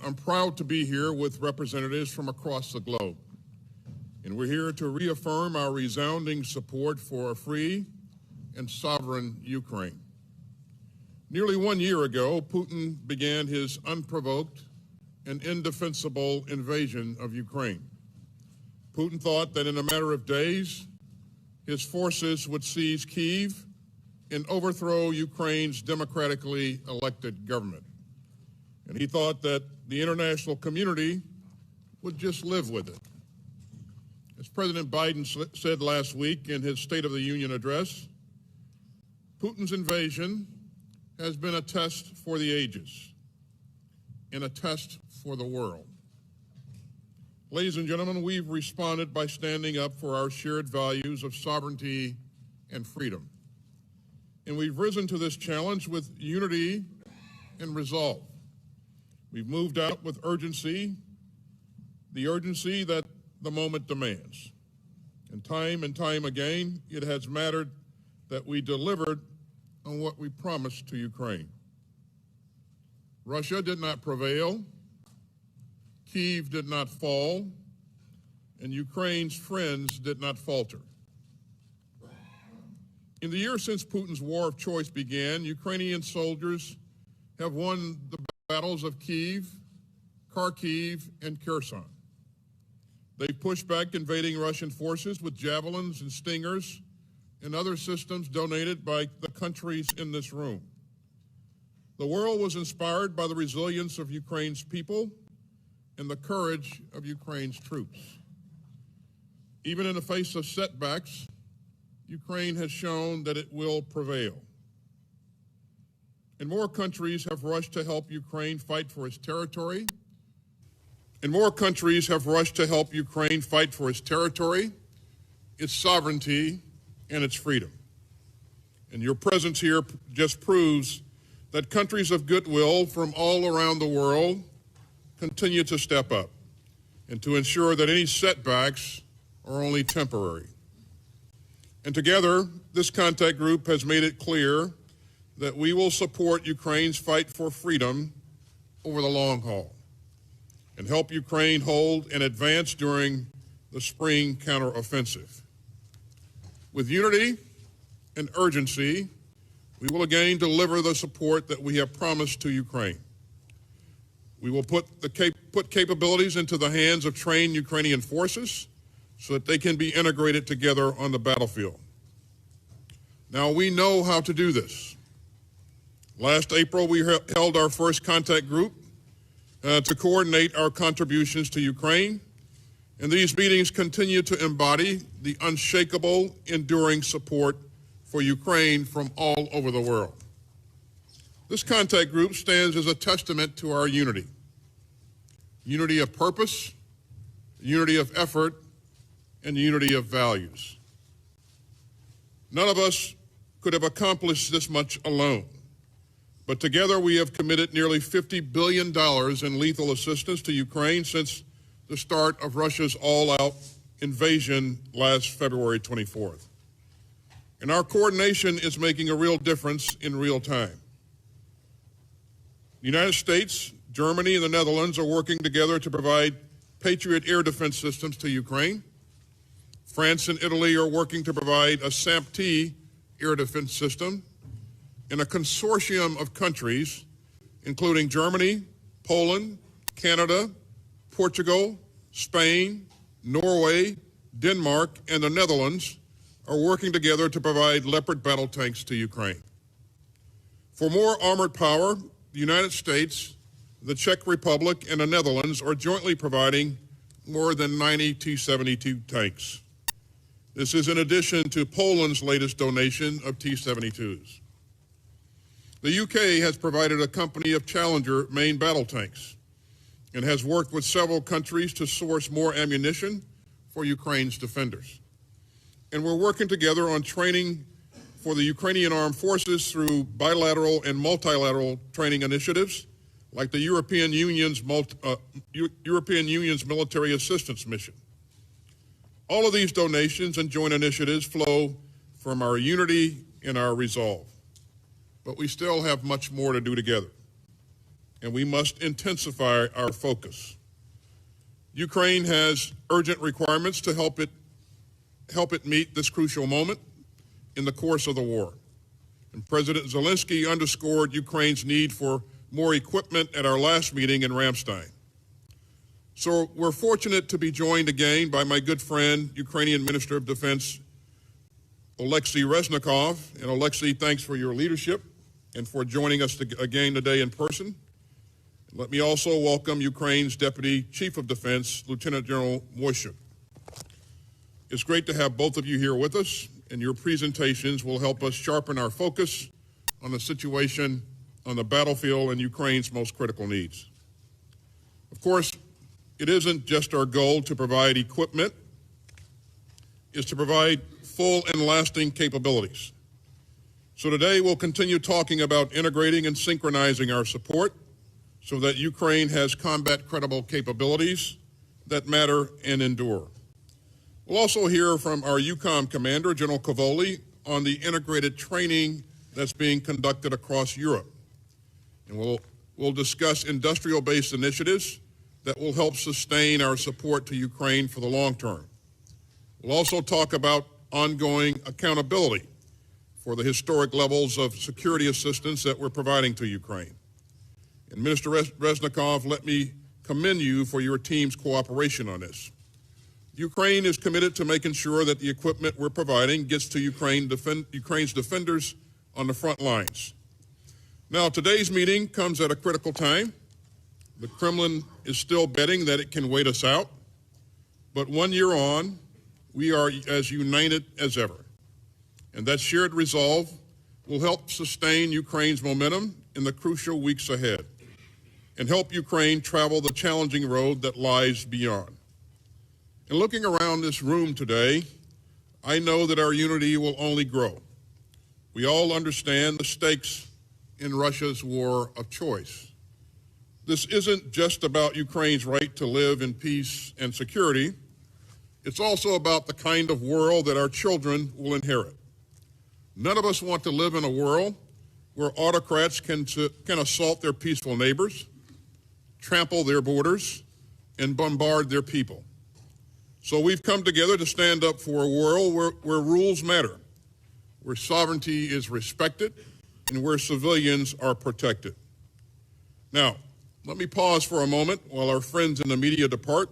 I'm proud to be here with representatives from across the globe. And we're here to reaffirm our resounding support for a free and sovereign Ukraine. Nearly 1 year ago, Putin began his unprovoked and indefensible invasion of Ukraine. Putin thought that in a matter of days, his forces would seize Kyiv and overthrow Ukraine's democratically elected government. And he thought that the international community would just live with it. As President Biden said last week in his State of the Union address, Putin's invasion has been a test for the ages and a test for the world. Ladies and gentlemen, we've responded by standing up for our shared values of sovereignty and freedom. And we've risen to this challenge with unity and resolve. We've moved out with urgency, the urgency that the moment demands. And time again, it has mattered that we delivered on what we promised to Ukraine. Russia did not prevail, Kyiv did not fall, and Ukraine's friends did not falter. In the year since Putin's war of choice began, Ukrainian soldiers have won the battles of Kyiv, Kharkiv, and Kherson. They've pushed back invading Russian forces with javelins and stingers and other systems donated by the countries in this room. The world was inspired by the resilience of Ukraine's people and the courage of Ukraine's troops. Even in the face of setbacks, Ukraine has shown that it will prevail. And more countries have rushed to help Ukraine fight for its territory. Its sovereignty, and its freedom. And your presence here just proves that countries of goodwill from all around the world continue to step up and to ensure that any setbacks are only temporary. And together, this contact group has made it clear that we will support Ukraine's fight for freedom over the long haul and help Ukraine hold and advance during the spring counteroffensive. With unity and urgency, we will again deliver the support that we have promised to Ukraine. We will put capabilities into the hands of trained Ukrainian forces so that they can be integrated together on the battlefield. Now, we know how to do this. Last April, we held our first contact group to coordinate our contributions to Ukraine, and these meetings continue to embody the unshakable, enduring support for Ukraine from all over the world. This contact group stands as a testament to our unity. Unity of purpose, unity of effort, and unity of values. None of us could have accomplished this much alone, but together we have committed nearly $50 billion in lethal assistance to Ukraine since the start of Russia's all-out invasion last February 24th. And our coordination is making a real difference in real time. The United States, Germany, and the Netherlands are working together to provide Patriot air defense systems to Ukraine. France and Italy are working to provide a SAMP-T air defense system. And a consortium of countries, including Germany, Poland, Canada, Portugal, Spain, Norway, Denmark, and the Netherlands are working together to provide Leopard battle tanks to Ukraine. For more armored power, the United States, the Czech Republic, and the Netherlands are jointly providing more than 90 T-72 tanks. This is in addition to Poland's latest donation of T-72s. The UK has provided a company of Challenger main battle tanks and has worked with several countries to source more ammunition for Ukraine's defenders. And we're working together on training for the Ukrainian armed forces through bilateral and multilateral training initiatives like the European Union's military assistance mission. All of these donations and joint initiatives flow from our unity and our resolve. But we still have much more to do together. and we must intensify our focus. Ukraine has urgent requirements to help it meet this crucial moment in the course of the war. And President Zelensky underscored Ukraine's need for more equipment at our last meeting in Ramstein. So we're fortunate to be joined again by my good friend, Ukrainian Minister of Defense, Oleksiy Reznikov. And Oleksiy, thanks for your leadership and for joining us again today in person. Let me also welcome Ukraine's Deputy Chief of Defense, Lieutenant General Moyshuk. It's great to have both of you here with us, and your presentations will help us sharpen our focus on the situation on the battlefield and Ukraine's most critical needs. Of course, it isn't just our goal to provide equipment, it's to provide full and lasting capabilities. So today we'll continue talking about integrating and synchronizing our support so that Ukraine has combat-credible capabilities that matter and endure. We'll also hear from our EUCOM commander, General Cavoli, on the integrated training that's being conducted across Europe. And we'll discuss industrial-based initiatives that will help sustain our support to Ukraine for the long term. We'll also talk about ongoing accountability for the historic levels of security assistance that we're providing to Ukraine. And Minister Reznikov, let me commend you for your team's cooperation on this. Ukraine is committed to making sure that the equipment we're providing gets to Ukraine's defenders on the front lines. Now, today's meeting comes at a critical time. The Kremlin is still betting that it can wait us out. But 1 year on, we are as united as ever. And that shared resolve will help sustain Ukraine's momentum in the crucial weeks ahead and help Ukraine travel the challenging road that lies beyond. And looking around this room today, I know that our unity will only grow. We all understand the stakes in Russia's war of choice. This isn't just about Ukraine's right to live in peace and security. It's also about the kind of world that our children will inherit. None of us want to live in a world where autocrats can assault their peaceful neighbors, trample their borders, and bombard their people. So we've come together to stand up for a world where rules matter, where sovereignty is respected, and where civilians are protected. Now, let me pause for a moment while our friends in the media depart.